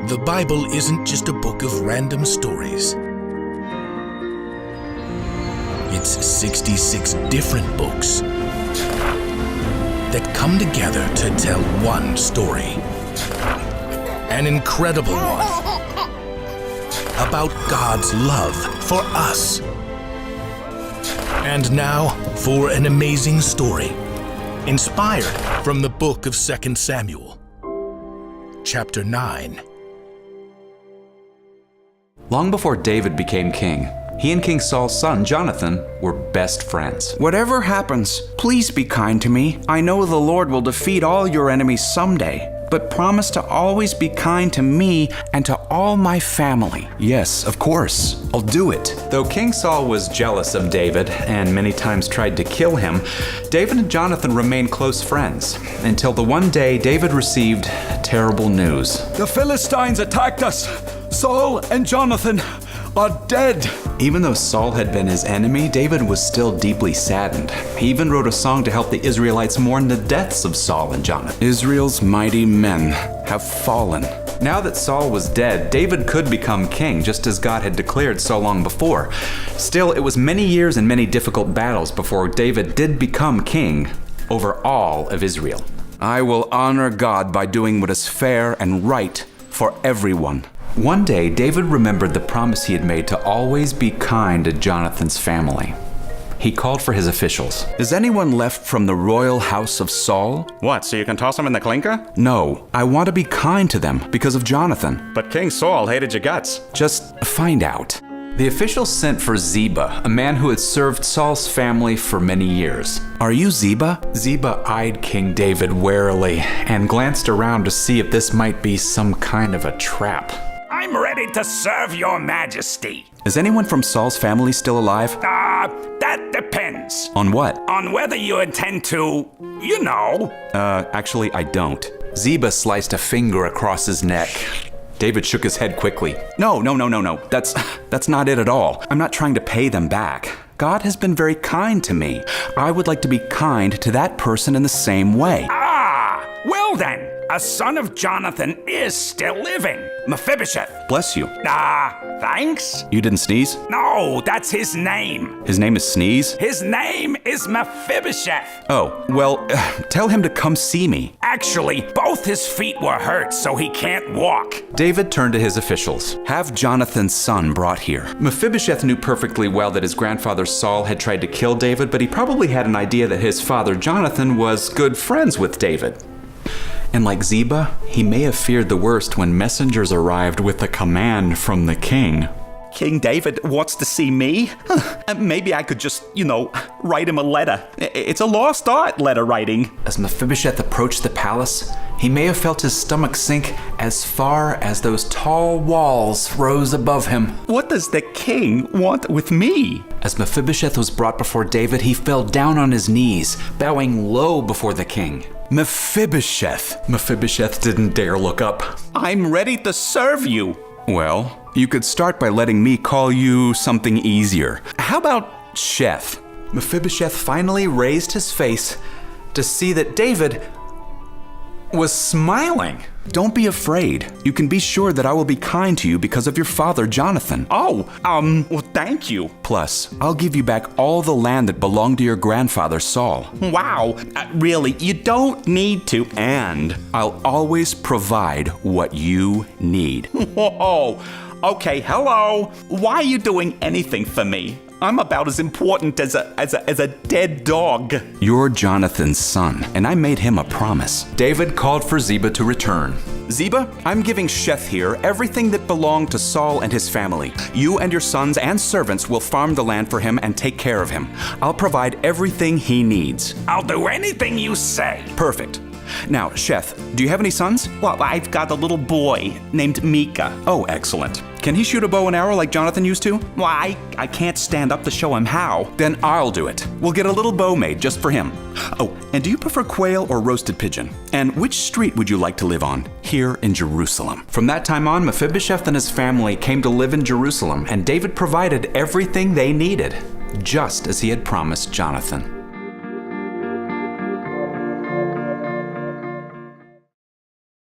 The Bible isn't just a book of random stories. It's 66 different books that come together to tell one story. An incredible one about God's love for us. And now for an amazing story, inspired from the book of 2 Samuel, chapter 9. Long before David became king, he and King Saul's son, Jonathan, were best friends. Whatever happens, please be kind to me. I know the Lord will defeat all your enemies someday, but promise to always be kind to me and to all my family. Yes, of course. I'll do it. Though King Saul was jealous of David and many times tried to kill him, David and Jonathan remained close friends until the one day David received terrible news. The Philistines attacked us! Saul and Jonathan are dead! Even though Saul had been his enemy, David was still deeply saddened. He even wrote a song to help the Israelites mourn the deaths of Saul and Jonathan. Israel's mighty men have fallen. Now that Saul was dead, David could become king, just as God had declared so long before. Still, it was many years and many difficult battles before David did become king over all of Israel. I will honor God by doing what is fair and right for everyone. One day, David remembered the promise he had made to always be kind to Jonathan's family. He called for his officials. Is anyone left from the royal house of Saul? What, so you can toss them in the clinker? No, I want to be kind to them because of Jonathan. But King Saul hated your guts. Just find out. The officials sent for Ziba, a man who had served Saul's family for many years. Are you Ziba? Ziba eyed King David warily and glanced around to see if this might be some kind of a trap. I'm ready to serve your majesty. Is anyone from Saul's family still alive? That depends. On what? On whether you intend to, you know. Actually, I don't. Ziba sliced a finger across his neck. David shook his head quickly. No. That's not it at all. I'm not trying to pay them back. God has been very kind to me. I would like to be kind to that person in the same way. Well then, a son of Jonathan is still living. Mephibosheth. Bless you. Thanks? You didn't sneeze? No, that's his name. His name is Sneeze? His name is Mephibosheth. Oh, well, tell him to come see me. Actually, both his feet were hurt, so he can't walk. David turned to his officials. Have Jonathan's son brought here. Mephibosheth knew perfectly well that his grandfather Saul had tried to kill David, but he probably had an idea that his father Jonathan was good friends with David. And like Ziba, he may have feared the worst when messengers arrived with a command from the king. King David wants to see me? Maybe I could just, write him a letter. It's a lost art, letter writing. As Mephibosheth approached the palace, he may have felt his stomach sink as far as those tall walls rose above him. What does the king want with me? As Mephibosheth was brought before David, he fell down on his knees, bowing low before the king. Mephibosheth. Mephibosheth didn't dare look up. I'm ready to serve you. Well, you could start by letting me call you something easier. How about Sheth? Mephibosheth finally raised his face to see that David was smiling. Don't be afraid. You can be sure that I will be kind to you because of your father, Jonathan. Well, thank you. Plus, I'll give you back all the land that belonged to your grandfather, Saul. Wow, really, you don't need to, and I'll always provide what you need. Whoa, okay, hello. Why are you doing anything for me? I'm about as important as a dead dog. You're Jonathan's son, and I made him a promise. David called for Ziba to return. Ziba, I'm giving Sheth here everything that belonged to Saul and his family. You and your sons and servants will farm the land for him and take care of him. I'll provide everything he needs. I'll do anything you say. Perfect. Now, Sheth, do you have any sons? Well, I've got a little boy named Micah. Oh, excellent. Can he shoot a bow and arrow like Jonathan used to? Well, I can't stand up to show him how. Then I'll do it. We'll get a little bow made just for him. Oh, and do you prefer quail or roasted pigeon? And which street would you like to live on here in Jerusalem? From that time on, Mephibosheth and his family came to live in Jerusalem, and David provided everything they needed, just as he had promised Jonathan.